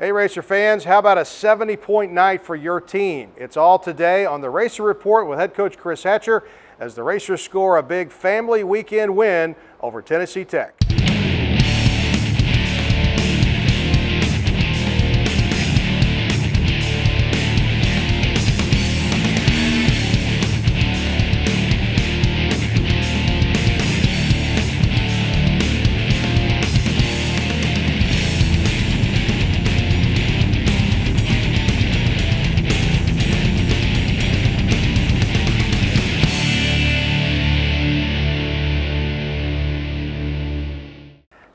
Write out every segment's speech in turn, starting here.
Hey Racer fans, how about a 70-point night for your team? It's all today on the Racer Report with head coach Chris Hatcher as the Racers score a big family weekend win over Tennessee Tech.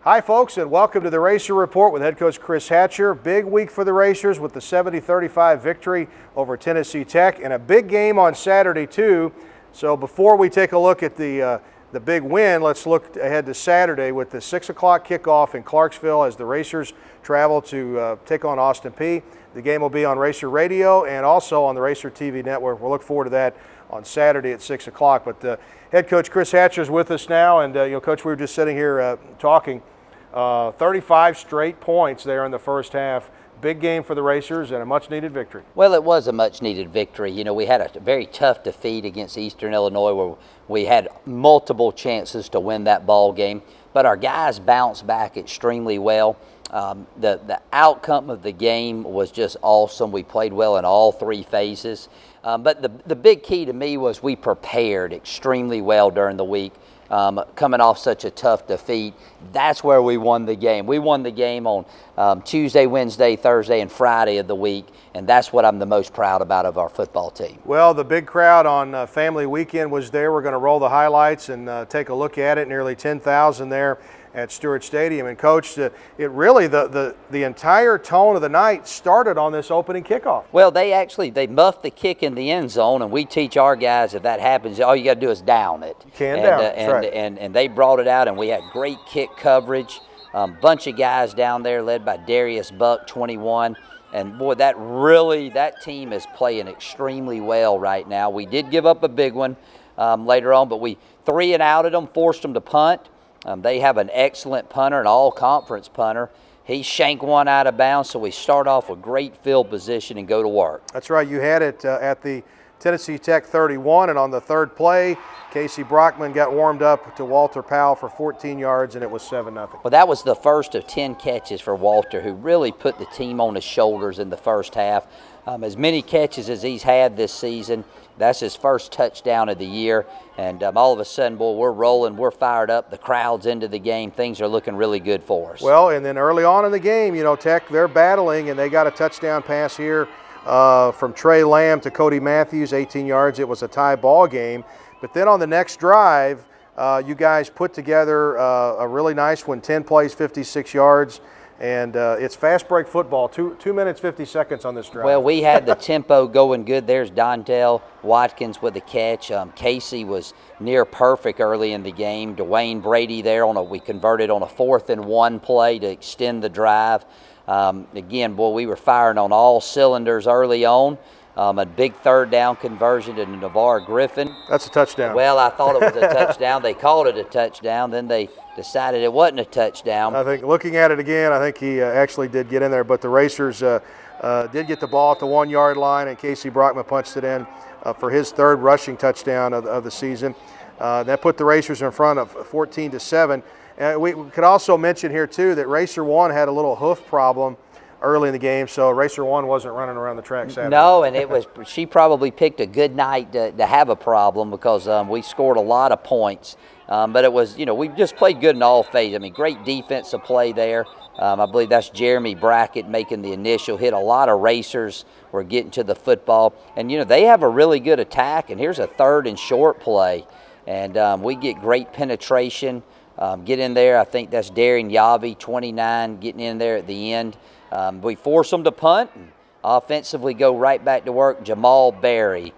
Hi folks, and welcome to the Racer Report with head coach Chris Hatcher. Big week for the Racers with the 70-35 victory over Tennessee Tech, and a big game on Saturday too. So before we take a look at the big win, let's look ahead to Saturday with the 6 o'clock kickoff in Clarksville as the Racers travel to take on Austin Peay. The game will be on Racer Radio and also on the Racer TV network. We'll look forward to that on Saturday at 6 o'clock. But head coach Chris Hatcher is with us now, and Coach, we were just sitting here talking. 35 straight points there in the first half. Big game for the Racers and a much-needed victory. Well, it was a much-needed victory. You know, we had a very tough defeat against Eastern Illinois where we had multiple chances to win that ball game, but our guys bounced back extremely well. The outcome of the game was just awesome. We played well in all three phases. But the big key to me was we prepared extremely well during the week. Coming off such a tough defeat, that's where we won the game. We won the game on Tuesday, Wednesday, Thursday, and Friday of the week, and that's what I'm the most proud about of our football team. Well, the big crowd on Family Weekend was there. We're going to roll the highlights and take a look at it. Nearly 10,000 there at Stewart Stadium. And Coach, it really, the entire tone of the night started on this opening kickoff. Well, they muffed the kick in the end zone, and we teach our guys if that happens, all you got to do is down it. And they brought it out, and we had great kick coverage. Bunch of guys down there led by Darius Buck, 21. And boy, that team is playing extremely well right now. We did give up a big one later on, but we 3-and-outed them, forced them to punt. They have an excellent punter, an all-conference punter. He shanked one out of bounds, so we start off with great field position and go to work. That's right. You had it at the Tennessee Tech 31, and on the third play, Casey Brockman got warmed up to Walter Powell for 14 yards, and it was 7-0. Well, that was the first of 10 catches for Walter, who really put the team on his shoulders in the first half. As many catches as he's had this season. That's his first touchdown of the year, and all of a sudden, boy, we're rolling, we're fired up, the crowd's into the game, things are looking really good for us. Well, and then early on in the game, Tech, they're battling, and they got a touchdown pass here from Trey Lamb to Cody Matthews, 18 yards. It was a tie ball game, but then on the next drive, you guys put together a really nice one, 10 plays, 56 yards. And it's fast break football, 2 minutes, 50 seconds on this drive. Well, we had the tempo going good. There's Dontel Watkins with the catch. Casey was near perfect early in the game. Dwayne Brady there, we converted on a 4th-and-1 play to extend the drive. Again, boy, we were firing on all cylinders early on. A big third down conversion to Navarre Griffin. That's a touchdown. Well, I thought it was a touchdown. They called it a touchdown. Then they decided it wasn't a touchdown. I think looking at it again, I think he actually did get in there, but the Racers did get the ball at the 1-yard line, and Casey Brockman punched it in for his third rushing touchdown of the season. That put the Racers in front of 14-7. We could also mention here, too, that Racer 1 had a little hoof problem early in the game, so Racer 1 wasn't running around the track Saturday. No, and she probably picked a good night to have a problem because we scored a lot of points. But it was, we just played good in all phases. I mean, great defensive play there. I believe that's Jeremy Brackett making the initial hit. A lot of Racers were getting to the football. And, they have a really good attack, and here's a 3rd-and-short play. And we get great penetration. Get in there. I think that's Darian Yavi, 29, getting in there at the end. We force them to punt and offensively go right back to work. Jamal Berry,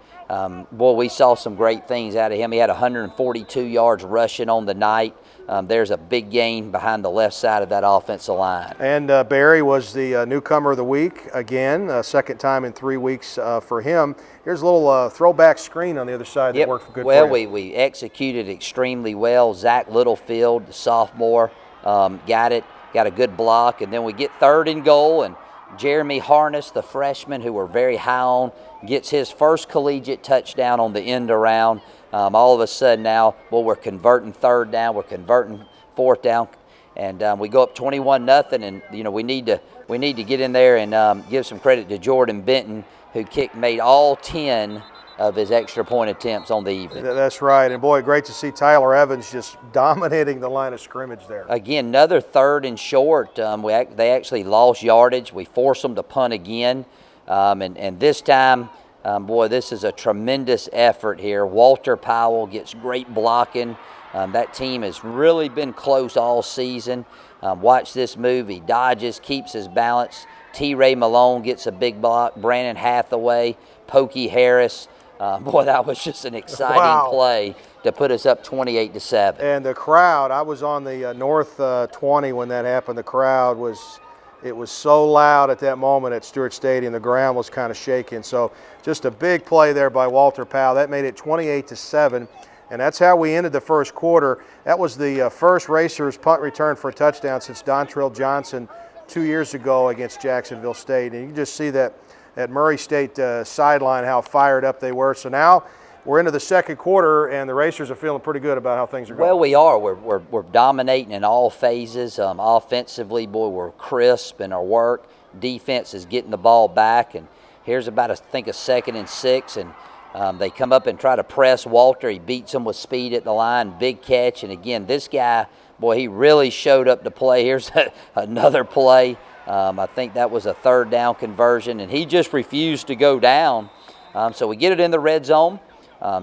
boy, we saw some great things out of him. He had 142 yards rushing on the night. There's a big gain behind the left side of that offensive line. And Berry was the newcomer of the week again, second time in 3 weeks for him. Here's a little throwback screen on the other side that worked good well, for you. we executed extremely well. Zach Littlefield, the sophomore, got it. Got a good block, and then we get 3rd and goal, and Jeremy Harness, the freshman who we're very high on, gets his first collegiate touchdown on the end around. All of a sudden now, well, we're converting third down, we're converting fourth down, and we go up 21-0. And we need to get in there and give some credit to Jordan Benton, who made all 10 of his extra point attempts on the evening. That's right, and boy, great to see Tyler Evans just dominating the line of scrimmage there. Again, another 3rd and short. They actually lost yardage. We forced them to punt again, and this time, boy, this is a tremendous effort here. Walter Powell gets great blocking. That team has really been close all season. Watch this move. He dodges, keeps his balance. T. Ray Malone gets a big block. Brandon Hathaway, Pokey Harris. Boy, that was just an exciting play to put us up 28-7. And the crowd, I was on the North 20 when that happened. The crowd was so loud at that moment at Stewart Stadium. The ground was kind of shaking. So just a big play there by Walter Powell. That made it 28-7. And that's how we ended the first quarter. That was the first Racers punt return for a touchdown since Dontrell Johnson 2 years ago against Jacksonville State. And you can just see that at Murray State sideline, how fired up they were. So now we're into the second quarter, and the Racers are feeling pretty good about how things are going. Well, we are. We're dominating in all phases. Offensively, boy, we're crisp in our work. Defense is getting the ball back, and here's about, I think, a 2nd and 6, and they come up and try to press Walter. He beats them with speed at the line, big catch, and again, this guy, boy, he really showed up to play. Here's another play. I think that was a 3rd down conversion, and he just refused to go down. So we get it in the red zone,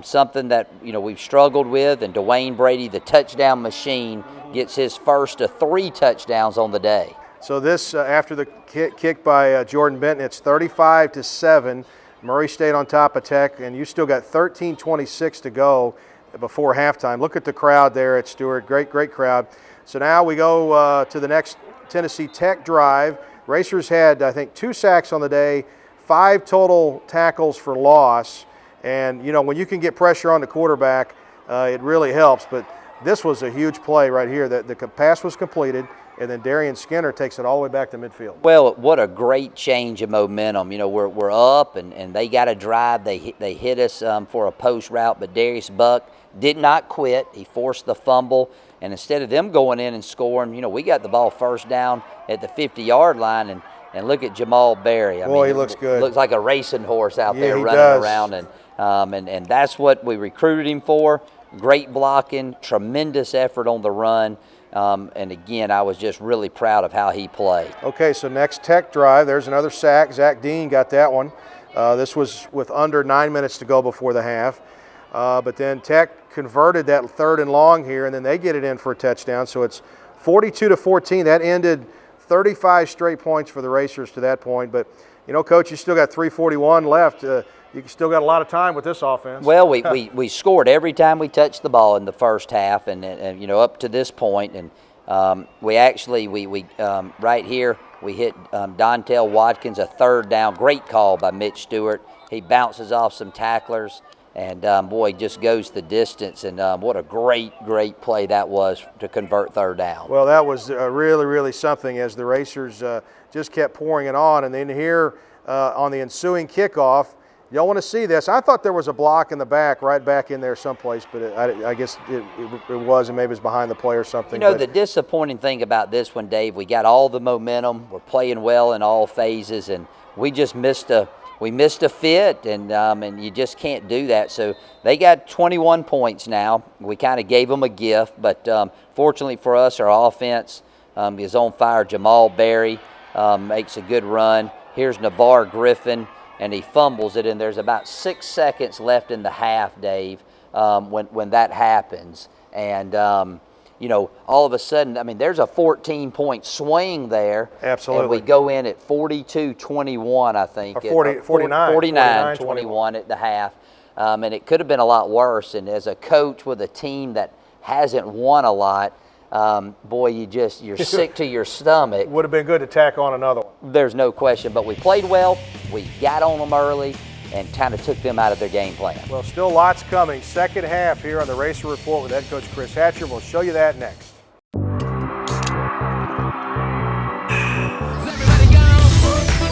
something that we've struggled with, and Dwayne Brady, the touchdown machine, gets his first of 3 touchdowns on the day. So this, after the kick by Jordan Benton, it's 35-7. Murray State on top of Tech, and you still got 13:26 to go before halftime. Look at the crowd there at Stewart. Great crowd. So now we go to the next Tennessee Tech drive. Racers had, I think, 2 sacks on the day, 5 total tackles for loss. And, when you can get pressure on the quarterback, it really helps. But this was a huge play right here. The pass was completed, and then Darian Skinner takes it all the way back to midfield. Well, what a great change of momentum. We're up, and they got a drive. They hit us for a post route, but Darius Buck did not quit. He forced the fumble. And instead of them going in and scoring, we got the ball first down at the 50-yard line, and look at Jamal Berry. Boy, he looks good. Looks like a racing horse out there running does. around, and that's what we recruited him for. Great blocking, tremendous effort on the run, and again, I was just really proud of how he played. Okay, so next Tech drive, there's another sack. Zach Dean got that one. This was with under 9 minutes to go before the half. But then Tech converted that 3rd and long here, and then they get it in for a touchdown. So it's 42-14. That ended 35 straight points for the Racers to that point. But, Coach, you still got 3:41 left. You still got a lot of time with this offense. Well, we scored every time we touched the ball in the first half, and up to this point. And we actually right here we hit Dontel Watkins, a 3rd down. Great call by Mitch Stewart. He bounces off some tacklers. And, boy, just goes the distance. And what a great play that was to convert 3rd down. Well, that was really something as the Racers just kept pouring it on. And then here on the ensuing kickoff, y'all want to see this. I thought there was a block in the back, right back in there someplace, but I guess it wasn't. Maybe it was behind the play or something. The disappointing thing about this one, Dave, we got all the momentum. We're playing well in all phases, and we just missed a fit, and you just can't do that. So they got 21 points now. We kind of gave them a gift, but fortunately for us, our offense is on fire. Jamal Berry makes a good run. Here's Navarre Griffin, and he fumbles it, and there's about 6 seconds left in the half, Dave, when that happens. And all of a sudden, there's a 14-point swing there. Absolutely. And we go in at 42-21, I think. Or 49-21 at the half. And it could have been a lot worse. And as a coach with a team that hasn't won a lot, boy, you're sick to your stomach. Would have been good to tack on another one. There's no question. But we played well. We got on them early and kind of took them out of their game plan. Well, still lots coming. Second half here on the Racer Report with head coach Chris Hatcher. We'll show you that next. Everybody go.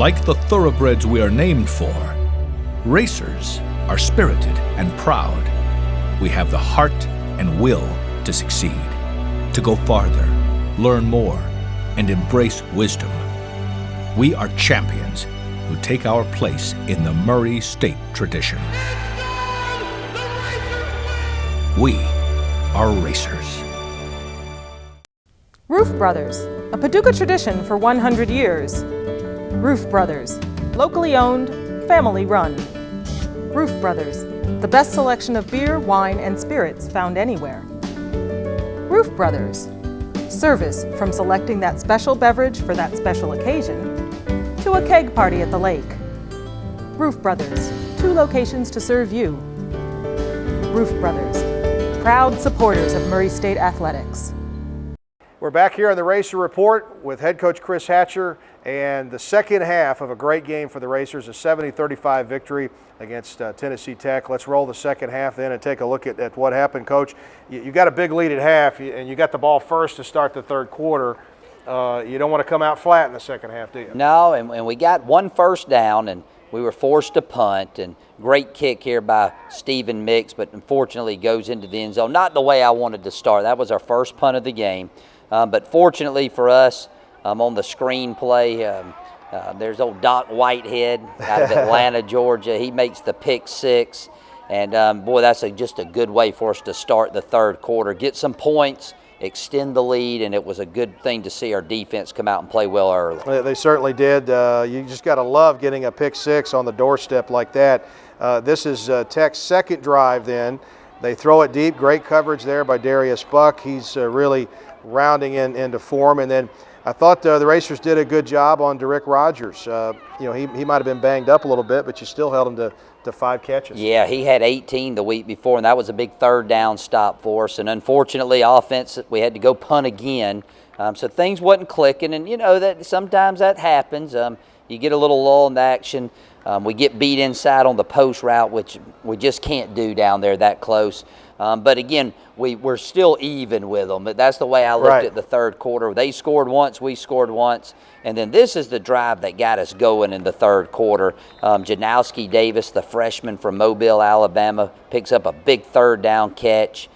Like the thoroughbreds we are named for, racers are spirited and proud. We have the heart and will to succeed, to go farther, learn more, and embrace wisdom. We are champions who take our place in the Murray State tradition. We are racers. Roof Brothers, a Paducah tradition for 100 years. Roof Brothers, locally owned, family run. Roof Brothers, the best selection of beer, wine, and spirits found anywhere. Roof Brothers, service from selecting that special beverage for that special occasion to a keg party at the lake. Roof Brothers, 2 locations to serve you. Roof Brothers, proud supporters of Murray State Athletics. We're back here on the Racer Report with head coach Chris Hatcher and the second half of a great game for the Racers, a 70-35 victory against Tennessee Tech. Let's roll the second half then and take a look at what happened, Coach. You got a big lead at half, and you got the ball first to start the third quarter. You don't want to come out flat in the second half, do you? No, and we got 1 first down, and we were forced to punt, and great kick here by Stephen Mix, but unfortunately goes into the end zone. Not the way I wanted to start. That was our first punt of the game. But fortunately for us, on the screen play, there's old Doc Whitehead out of Atlanta, Georgia. He makes the pick 6. And, boy, that's just a good way for us to start the third quarter. Get some points, extend the lead, and it was a good thing to see our defense come out and play well early. They certainly did. You just got to love getting a pick 6 on the doorstep like that. This is Tech's second drive then. They throw it deep. Great coverage there by Darius Buck. He's really rounding into form. And then I thought the Racers did a good job on Derrick Rogers. He might have been banged up a little bit, but you still held him to 5 catches. Yeah, he had 18 the week before, and that was a big third down stop for us. And unfortunately, offense, we had to go punt again. So things wasn't clicking, and that sometimes that happens. You get a little lull in the action. We get beat inside on the post route, which we just can't do down there that close. But again, we're still even with them. That's the way I looked at the third quarter. They scored once, we scored once. And then this is the drive that got us going in the third quarter. Janowski Davis, the freshman from Mobile, Alabama, picks up a big third down catch.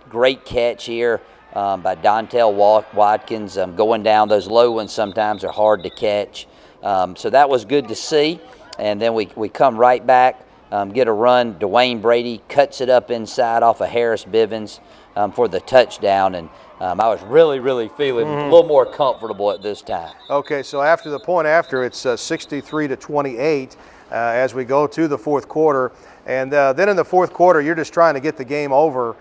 Great catch here by Dontel Watkins. Going down, those low ones sometimes are hard to catch. So that was good to see. And then we come right back, get a run. Dwayne Brady cuts it up inside off of Harris Bivens for the touchdown. And I was really, really feeling a little more comfortable at this time. Okay, so after the point after, it's 63-28 as we go to the fourth quarter. And then in the fourth quarter, you're just trying to get the game over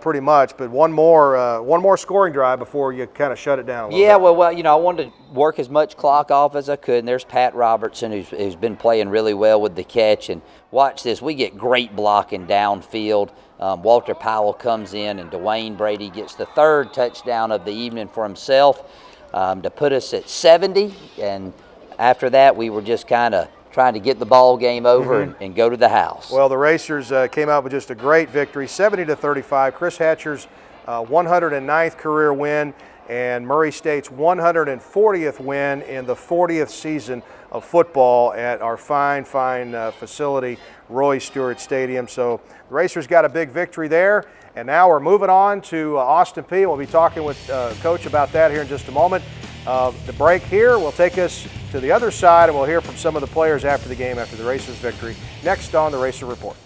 pretty much. But one more scoring drive before you kind of shut it down a little bit. Yeah, well, I wanted to work as much clock off as I could. And there's Pat Robertson, who's been playing really well with the catch. And watch this, we get great blocking downfield. Walter Powell comes in, and Dwayne Brady gets the third touchdown of the evening for himself to put us at 70. And after that, we were just kind of trying to get the ball game over and go to the house. Well, the Racers came out with just a great victory, 70-35. Chris Hatcher's 109th career win, and Murray State's 140th win in the 40th season of football at our fine facility, Roy Stewart Stadium. So the Racers got a big victory there, and now we're moving on to Austin Peay. We'll be talking with Coach about that here in just a moment. The break here will take us to the other side, and we'll hear from some of the players after the game, after the Racers' victory, next on the Racer Report.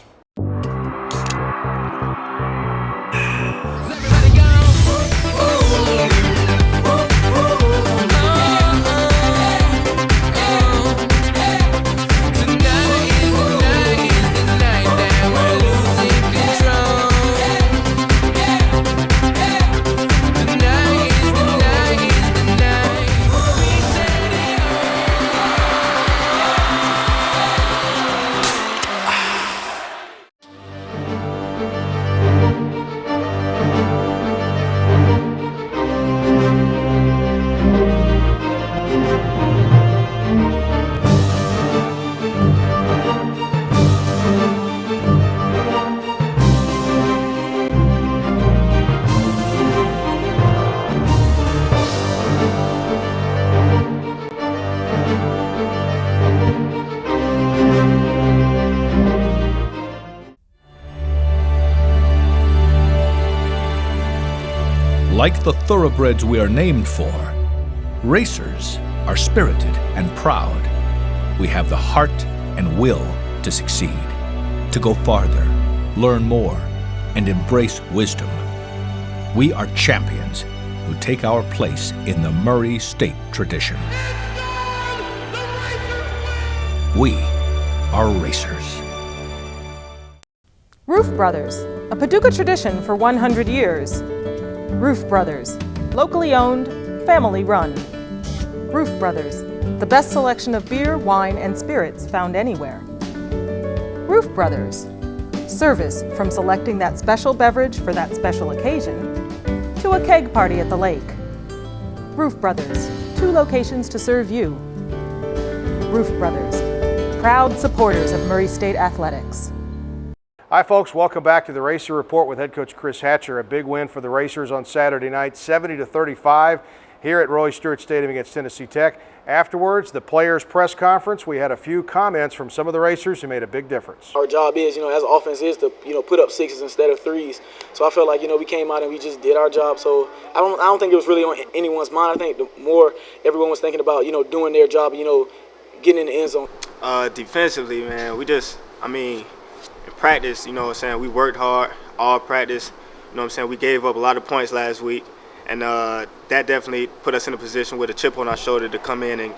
Like the thoroughbreds we are named for, racers are spirited and proud. We have the heart and will to succeed, to go farther, learn more, and embrace wisdom. We are champions who take our place in the Murray State tradition. We are racers. Roof Brothers, a Paducah tradition for 100 years. Roof Brothers, locally owned, family run. Roof Brothers, the best selection of beer, wine, and spirits found anywhere. Roof Brothers, service from selecting that special beverage for that special occasion to a keg party at the lake. Roof Brothers, 2 locations to serve you. Roof Brothers, proud supporters of Murray State Athletics. Hi folks, welcome back to the Racer Report with head coach Chris Hatcher. A big win for the Racers on Saturday night, 70-35 here at Roy Stewart Stadium against Tennessee Tech. Afterwards, the players' press conference, we had a few comments from some of the Racers who made a big difference. Our job is, as an offense, is to, put up 6s instead of 3s. So I felt like, we came out and we just did our job. So I don't think it was really on anyone's mind. I think the more everyone was thinking about, doing their job, getting in the end zone. Defensively, man, in practice, we worked hard all practice. We gave up a lot of points last week. And that definitely put us in a position with a chip on our shoulder to come in and,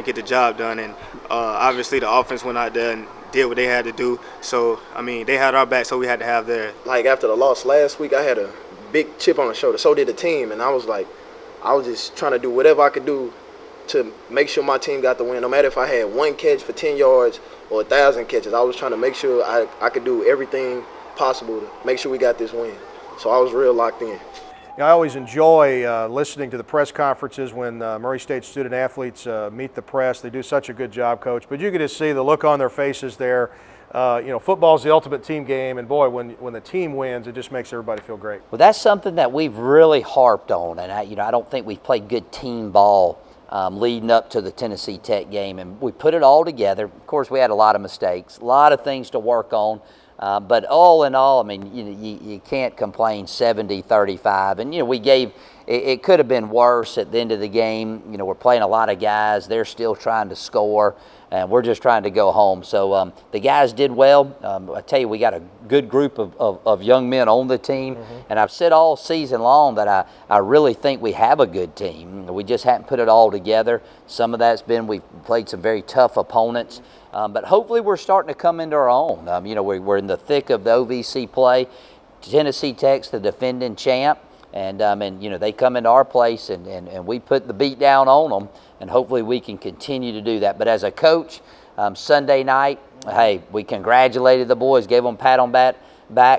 get the job done. And obviously the offense went out there and did what they had to do. So, they had our back, so we had to have theirs. Like after the loss last week, I had a big chip on the shoulder. So did the team. And I was just trying to do whatever I could do to make sure my team got the win. No matter if I had 1 catch for 10 yards or 1,000 catches, I was trying to make sure I could do everything possible to make sure we got this win. So I was real locked in. I always enjoy listening to the press conferences when Murray State student athletes meet the press. They do such a good job, Coach. But you can just see the look on their faces there. Football's the ultimate team game, and boy, when the team wins, it just makes everybody feel great. Well, that's something that we've really harped on, and I don't think we've played good team ball leading up to the Tennessee Tech game, and we put it all together. Of course, we had a lot of mistakes, a lot of things to work on. But all in all, you can't complain 70-35. And, we gave – it could have been worse at the end of the game. We're playing a lot of guys. They're still trying to score, and we're just trying to go home. So the guys did well. I tell you, we got a good group of young men on the team. And I've said all season long that I really think we have a good team. We just haven't put it all together. Some of that's been we've played some very tough opponents. But hopefully we're starting to come into our own. We're in the thick of the OVC play. Tennessee Tech's the defending champ, and they come into our place, and we put the beat down on them, and hopefully we can continue to do that. But as a coach, Sunday night, hey, we congratulated the boys, gave them a pat on back,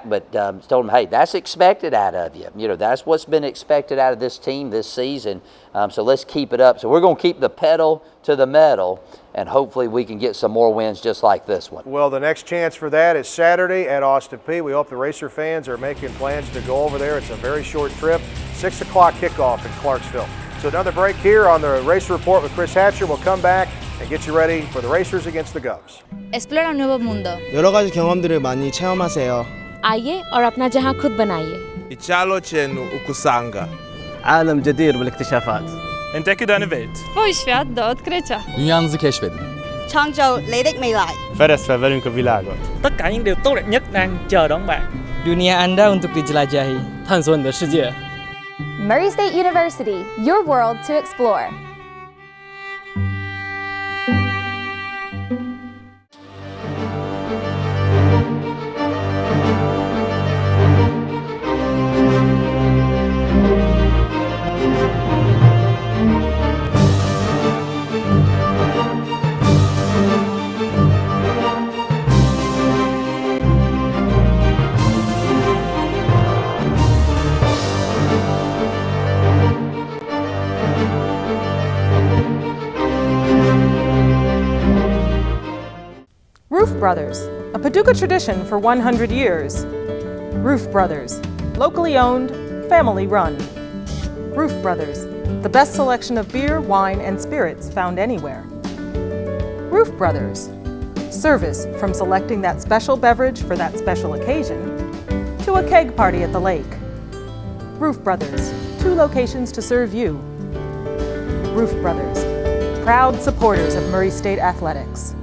but told them, hey, that's expected out of you. That's what's been expected out of this team this season. So let's keep it up. So we're going to keep the pedal to the metal, and hopefully we can get some more wins just like this one. Well, the next chance for that is Saturday at Austin Peay. We hope the Racer fans are making plans to go over there. It's a very short trip, 6 o'clock kickoff in Clarksville. So another break here on the Racer Report with Chris Hatcher. We'll come back and get you ready for the Racers against the Govs. Explora un nuevo mundo. 여러 가지 경험들을 많이 체험하세요. आइए और अपना जहां खुद बनाइए. Ichalochen ukusanga. عالم جدير بالاكتشافات. Entdecke deine Welt. Swój świat do odkrycia. Dünyanızı keşfedin.創造你的未來. Ferestre velünk a világot. Tất cả những điều tốt đẹp nhất đang chờ đón bạn. Dunia Anda untuk dijelajahi. 探索你的世界. Murray State University, your world to explore. Roof Brothers, a Paducah tradition for 100 years. Roof Brothers, locally owned, family run. Roof Brothers, the best selection of beer, wine, and spirits found anywhere. Roof Brothers, service from selecting that special beverage for that special occasion to a keg party at the lake. Roof Brothers, 2 locations to serve you. Roof Brothers, proud supporters of Murray State Athletics.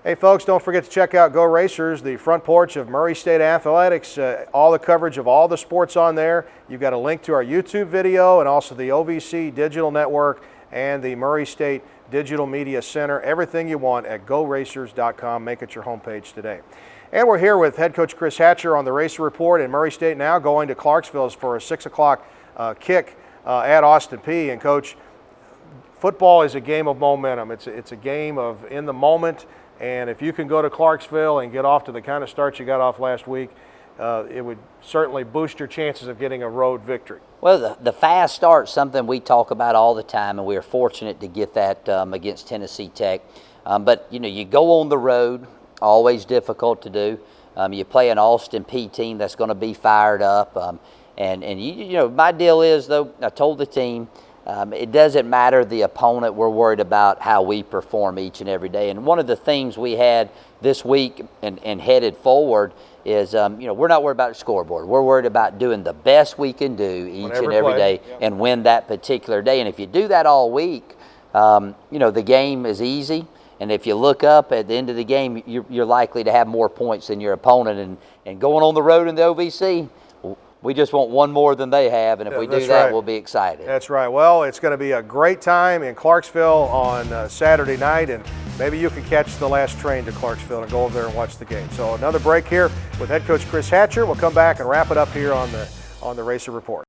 Hey folks, don't forget to check out Go Racers, the front porch of Murray State Athletics. All the coverage of all the sports on there. You've got a link to our YouTube video and also the OVC Digital Network and the Murray State Digital Media Center. Everything you want at GoRacers.com. Make it your homepage today. And we're here with head coach Chris Hatcher on the Racer Report, and Murray State now going to Clarksville for a 6 o'clock kick at Austin Peay. And coach, football is a game of momentum. It's a game of in the moment. And if you can go to Clarksville and get off to the kind of start you got off last week, it would certainly boost your chances of getting a road victory. Well, the fast start is something we talk about all the time, and we are fortunate to get that against Tennessee Tech. But, you go on the road, always difficult to do. You play an Austin Peay team that's going to be fired up. And my deal is, though, I told the team, it doesn't matter the opponent. We're worried about how we perform each and every day. And one of the things we had this week and headed forward is, we're not worried about the scoreboard. We're worried about doing the best we can do each and every day and win that particular day. And if you do that all week, the game is easy. And if you look up at the end of the game, you're likely to have more points than your opponent. And going on the road in the OVC, we just want one more than they have, and if we do that, we'll be excited. That's right. Well, it's going to be a great time in Clarksville on Saturday night, and maybe you can catch the last train to Clarksville and go over there and watch the game. So another break here with head coach Chris Hatcher. We'll come back and wrap it up here on the Racer Report.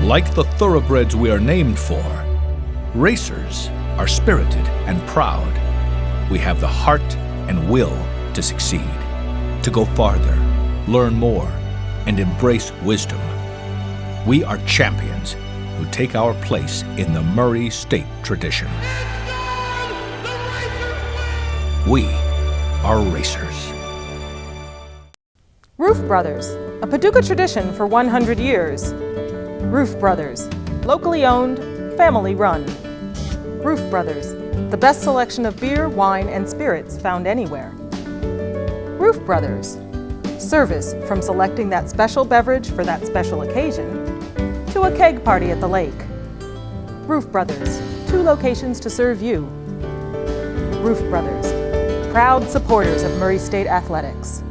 Like the thoroughbreds we are named for, racers are spirited and proud. We have the heart and will to succeed, to go farther, learn more, and embrace wisdom. We are champions who take our place in the Murray State tradition. We are racers. Roof Brothers, a Paducah tradition for 100 years. Roof Brothers, locally owned, family run. Roof Brothers, the best selection of beer, wine, and spirits found anywhere. Roof Brothers, service from selecting that special beverage for that special occasion to a keg party at the lake. Roof Brothers, 2 locations to serve you. Roof Brothers, proud supporters of Murray State Athletics.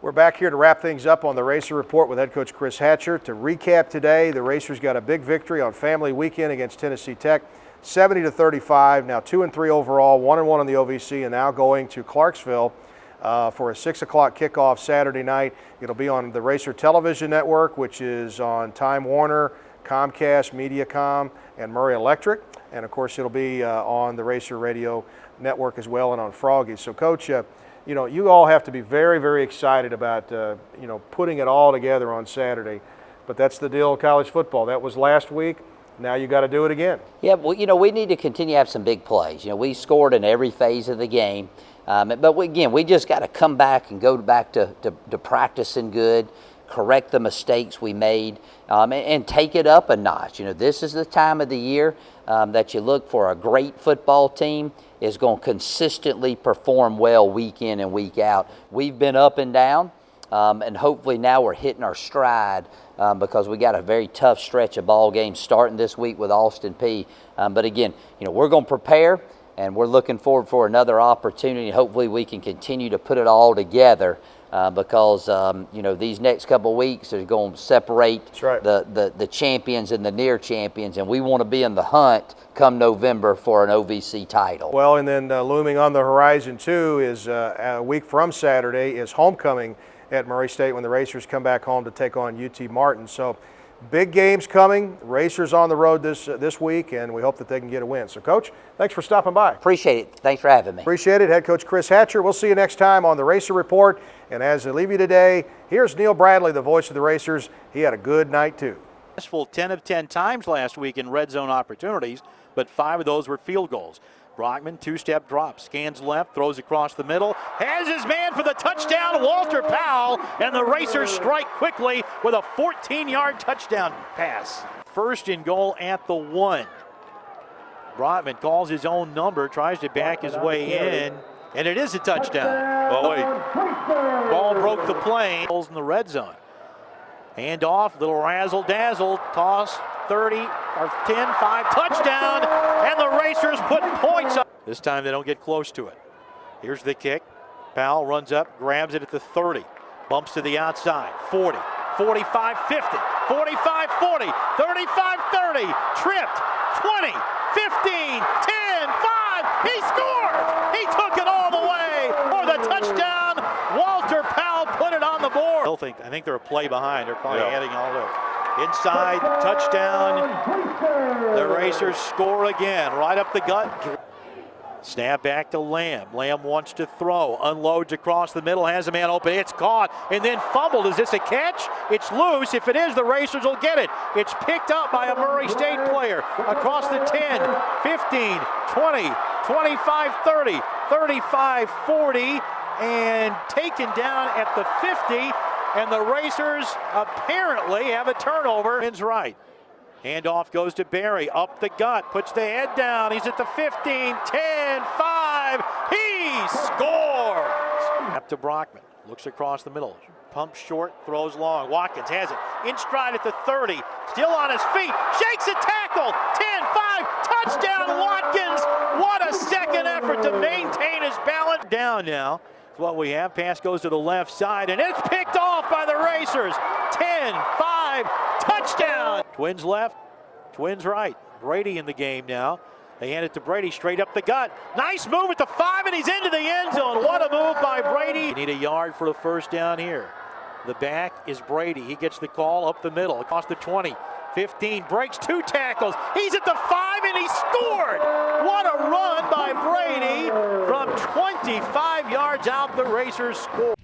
We're back here to wrap things up on the Racer Report with head coach Chris Hatcher. To recap today, the Racers got a big victory on Family Weekend against Tennessee Tech, 70-35. Now 2-3 overall, 1-1 on the OVC, and now going to Clarksville for a 6 o'clock kickoff Saturday night. It'll be on the Racer Television Network, which is on Time Warner, Comcast, Mediacom, and Murray Electric. And of course, it'll be on the Racer Radio Network as well and on Froggy. So, Coach, you all have to be very, very excited about, putting it all together on Saturday. But that's the deal of college football. That was last week. Now you got to do it again. Yeah, well, we need to continue to have some big plays. We scored in every phase of the game. But again, we just got to come back and go back to practicing good, correct the mistakes we made, and take it up a notch. You know, this is the time of the year that you look for a great football team is going to consistently perform well week in and week out. We've been up and down, and hopefully now we're hitting our stride because we got a very tough stretch of ball games starting this week with Austin Peay. But again, you know, we're going to prepare, and we're looking forward for another opportunity. Hopefully we can continue to put it all together because, you know, these next couple of weeks are going to separate the champions and the near champions, and we want to be in the hunt come November for an OVC title. Well, and then looming on the horizon, too, is a week from Saturday is homecoming at Murray State when the Racers come back home to take on UT Martin. So big games coming. Racers on the road this week, and we hope that they can get a win. So, Coach, thanks for stopping by. Appreciate it. Thanks for having me. Appreciate it. Head Coach Chris Hatcher. We'll see you next time on the Racer Report. And as I leave you today, here's Neil Bradley, the voice of the Racers. He had a good night, too. 10 of 10 times last week in red zone opportunities, but 5 of those were field goals. Brockman, two-step drop, scans left, throws across the middle, has his man for the touchdown, Walter Powell, and the Racers strike quickly with a 14-yard touchdown pass. First and goal at the 1. Brockman calls his own number, tries to back his way in, and it is a touchdown. Oh, wait. Ball broke the plane. In the red zone. Hand off, little razzle-dazzle, toss, 30 or 10, 5, touchdown, and the Racers put points up. This time they don't get close to it. Here's the kick. Powell runs up, grabs it at the 30, bumps to the outside, 40, 45, 50, 45, 40, 35, 30, tripped, 20, 15, 10, 5, he scored! He took it all the way for the touchdown. Walter Powell put it on the board. I think they're a play behind. They're probably adding all of it. Inside, touchdown. The Racers score again, right up the gut. Snap back to Lamb. Lamb wants to throw, unloads across the middle, has a man open, it's caught, and then fumbled. Is this a catch? It's loose. If it is, the Racers will get it. It's picked up by a Murray State player across the 10, 15, 20, 25, 30, 35, 40, and taken down at the 50. And the Racers apparently have a turnover. Ends right. Handoff goes to Barry, up the gut, puts the head down. He's at the 15, 10, 5. He scores! Up to Brockman, looks across the middle. Pumps short, throws long. Watkins has it in stride at the 30. Still on his feet, shakes a tackle. 10, 5, touchdown Watkins! What a second effort to maintain his balance. Down now. What we have, pass goes to the left side, and it's picked off by the Racers. 10, 5, touchdown. Twins left, Twins right. Brady in the game now. They hand it to Brady straight up the gut. Nice move at the 5, and he's into the end zone. What a move by Brady. You need a yard for the first down here. The back is Brady. He gets the call up the middle, across the 20. 15, breaks 2 tackles. He's at the 5, and he scored. What a run by Brady from 25 yards out. The Racers score.